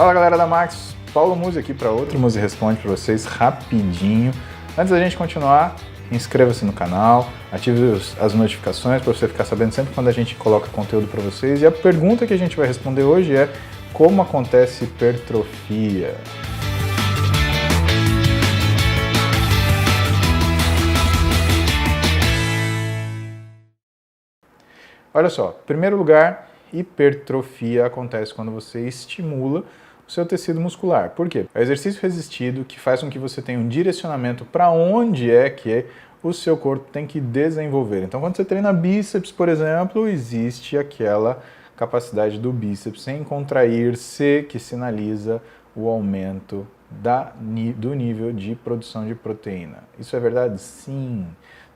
Fala galera da Max, Paulo Musi aqui para outro Musi Responde para vocês rapidinho. Antes da gente continuar, inscreva-se no canal, ative as notificações para você ficar sabendo sempre quando a gente coloca conteúdo para vocês. E a pergunta que a gente vai responder hoje é: como acontece hipertrofia? Olha só, em primeiro lugar, hipertrofia acontece quando você estimula o seu tecido muscular. Por quê? É o exercício resistido que faz com que você tenha um direcionamento para onde é que o seu corpo tem que desenvolver. Então, quando você treina bíceps, por exemplo, existe aquela capacidade do bíceps em contrair-se que sinaliza o aumento do nível de produção de proteína. Isso é verdade? Sim,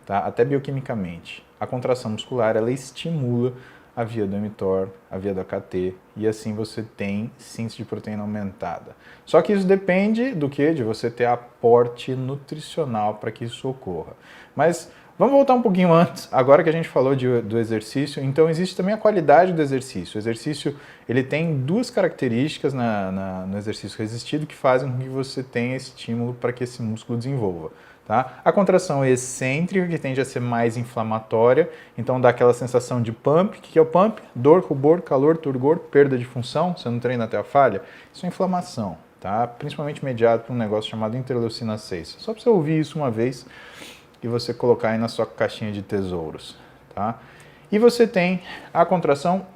tá? Até bioquimicamente. A contração muscular, ela estimula a via do mTOR, a via do AKT, e assim você tem síntese de proteína aumentada. Só que isso depende do quê? De você ter aporte nutricional para que isso ocorra. Mas vamos voltar um pouquinho antes, agora que a gente falou do exercício. Então existe também a qualidade do exercício. O exercício, ele tem duas características no exercício resistido que fazem com que você tenha estímulo para que esse músculo desenvolva. Tá? A contração excêntrica, que tende a ser mais inflamatória, então dá aquela sensação de pump. O que é o pump? Dor, rubor, calor, turgor, perda de função, você não treina até a falha. Isso é inflamação, tá? Principalmente mediado por um negócio chamado interleucina 6. Só para você ouvir isso uma vez e você colocar aí na sua caixinha de tesouros. Tá? E você tem a contração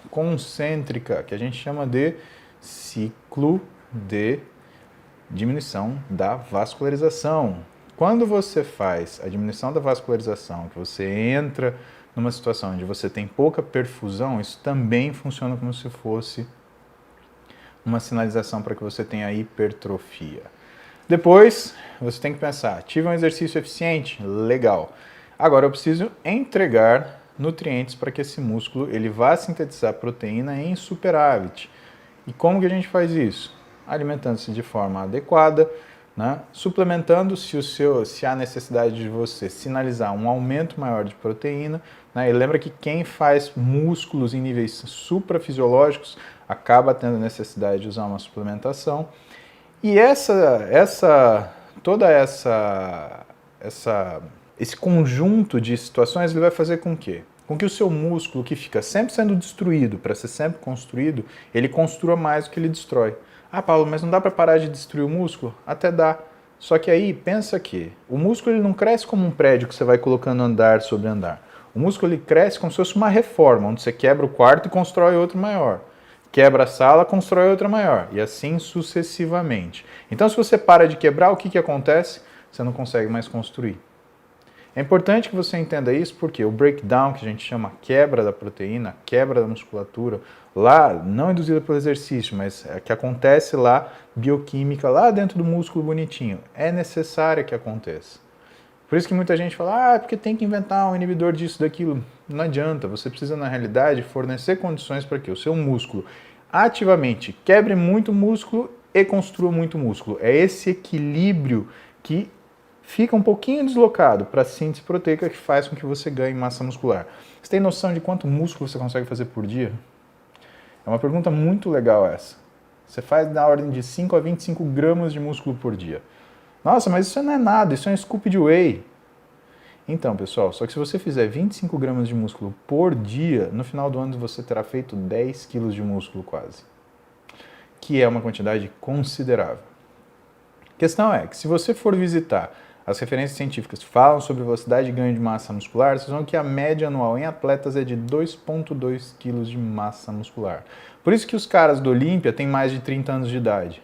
concêntrica, que a gente chama de ciclo de diminuição da vascularização. Quando você faz a diminuição da vascularização, que você entra numa situação onde você tem pouca perfusão, isso também funciona como se fosse uma sinalização para que você tenha hipertrofia. Depois, você tem que pensar, tive um exercício eficiente? Legal. Agora eu preciso entregar nutrientes para que esse músculo ele vá sintetizar proteína em superávit. E como que a gente faz isso? Alimentando-se de forma adequada, né? Suplementando se há necessidade de você sinalizar um aumento maior de proteína, né? E lembra que quem faz músculos em níveis suprafisiológicos acaba tendo necessidade de usar uma suplementação. E esse conjunto de situações ele vai fazer com que o seu músculo, que fica sempre sendo destruído para ser sempre construído, ele construa mais do que ele destrói. Ah, Paulo, mas não dá para parar de destruir o músculo? Até dá. Só que aí, pensa que o músculo ele não cresce como um prédio que você vai colocando andar sobre andar. O músculo ele cresce como se fosse uma reforma, onde você quebra o quarto e constrói outro maior. Quebra a sala, constrói outra maior. E assim sucessivamente. Então, se você para de quebrar, o que acontece? Você não consegue mais construir. É importante que você entenda isso porque o breakdown, que a gente chama quebra da proteína, quebra da musculatura, lá, não induzida pelo exercício, mas que acontece lá, bioquímica, lá dentro do músculo bonitinho, é necessária que aconteça. Por isso que muita gente fala, porque tem que inventar um inibidor disso, daquilo. Não adianta, você precisa, na realidade, fornecer condições para que o seu músculo ativamente quebre muito músculo e construa muito músculo. É esse equilíbrio que fica um pouquinho deslocado para a síntese proteica que faz com que você ganhe massa muscular. Você tem noção de quanto músculo você consegue fazer por dia? É uma pergunta muito legal essa. Você faz na ordem de 5 a 25 gramas de músculo por dia. Nossa, mas isso não é nada, isso é um scoop de whey. Então, pessoal, só que se você fizer 25 gramas de músculo por dia, no final do ano você terá feito 10 quilos de músculo quase. Que é uma quantidade considerável. A questão é que se você for visitar as referências científicas que falam sobre velocidade de ganho de massa muscular, vocês vão ver que a média anual em atletas é de 2,2 kg de massa muscular. Por isso que os caras do Olímpia têm mais de 30 anos de idade.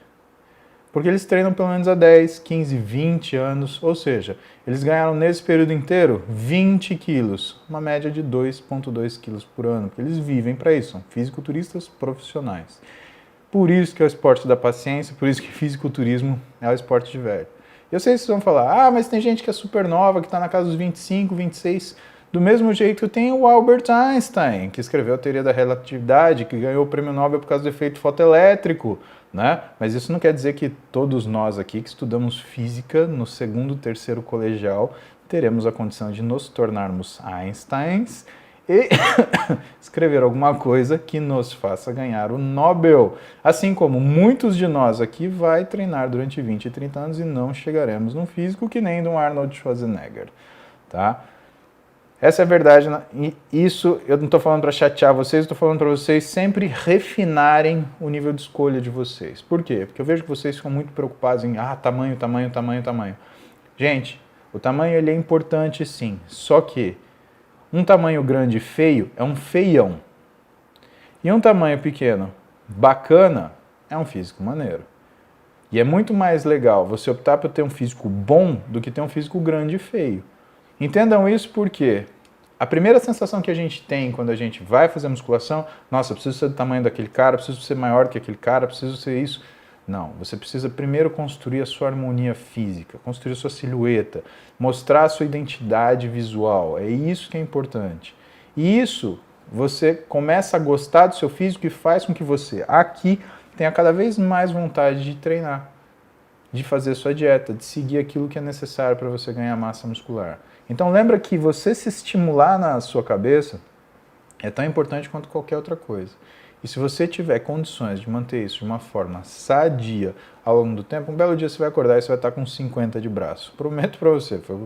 Porque eles treinam pelo menos há 10, 15, 20 anos, ou seja, eles ganharam nesse período inteiro 20 quilos, uma média de 2,2 quilos por ano, porque eles vivem para isso, são fisiculturistas profissionais. Por isso que é o esporte da paciência, por isso que fisiculturismo é o esporte de velho. Eu sei que vocês vão falar, mas tem gente que é super nova, que está na casa dos 25, 26. Do mesmo jeito tem o Albert Einstein, que escreveu a teoria da relatividade, que ganhou o prêmio Nobel por causa do efeito fotoelétrico, né? Mas isso não quer dizer que todos nós aqui que estudamos física no segundo, terceiro colegial teremos a condição de nos tornarmos Einsteins e escrever alguma coisa que nos faça ganhar o Nobel. Assim como muitos de nós aqui vai treinar durante 20 e 30 anos e não chegaremos num físico que nem de um Arnold Schwarzenegger, tá? Essa é a verdade. E isso eu não estou falando para chatear vocês, estou falando para vocês sempre refinarem o nível de escolha de vocês. Por quê? Porque eu vejo que vocês ficam muito preocupados em tamanho, tamanho, tamanho, tamanho. Gente, o tamanho ele é importante sim, só que um tamanho grande e feio é um feião. E um tamanho pequeno, bacana, é um físico maneiro. E é muito mais legal você optar por ter um físico bom do que ter um físico grande e feio. Entendam isso porque a primeira sensação que a gente tem quando a gente vai fazer musculação, nossa, eu preciso ser do tamanho daquele cara, eu preciso ser maior que aquele cara, eu preciso ser isso. Não, você precisa primeiro construir a sua harmonia física, construir a sua silhueta, mostrar a sua identidade visual. É isso que é importante. E isso, você começa a gostar do seu físico e faz com que você, aqui, tenha cada vez mais vontade de treinar, de fazer sua dieta, de seguir aquilo que é necessário para você ganhar massa muscular. Então lembra que você se estimular na sua cabeça é tão importante quanto qualquer outra coisa. E se você tiver condições de manter isso de uma forma sadia ao longo do tempo, um belo dia você vai acordar e você vai estar com 50 de braço. Prometo para você, foi o que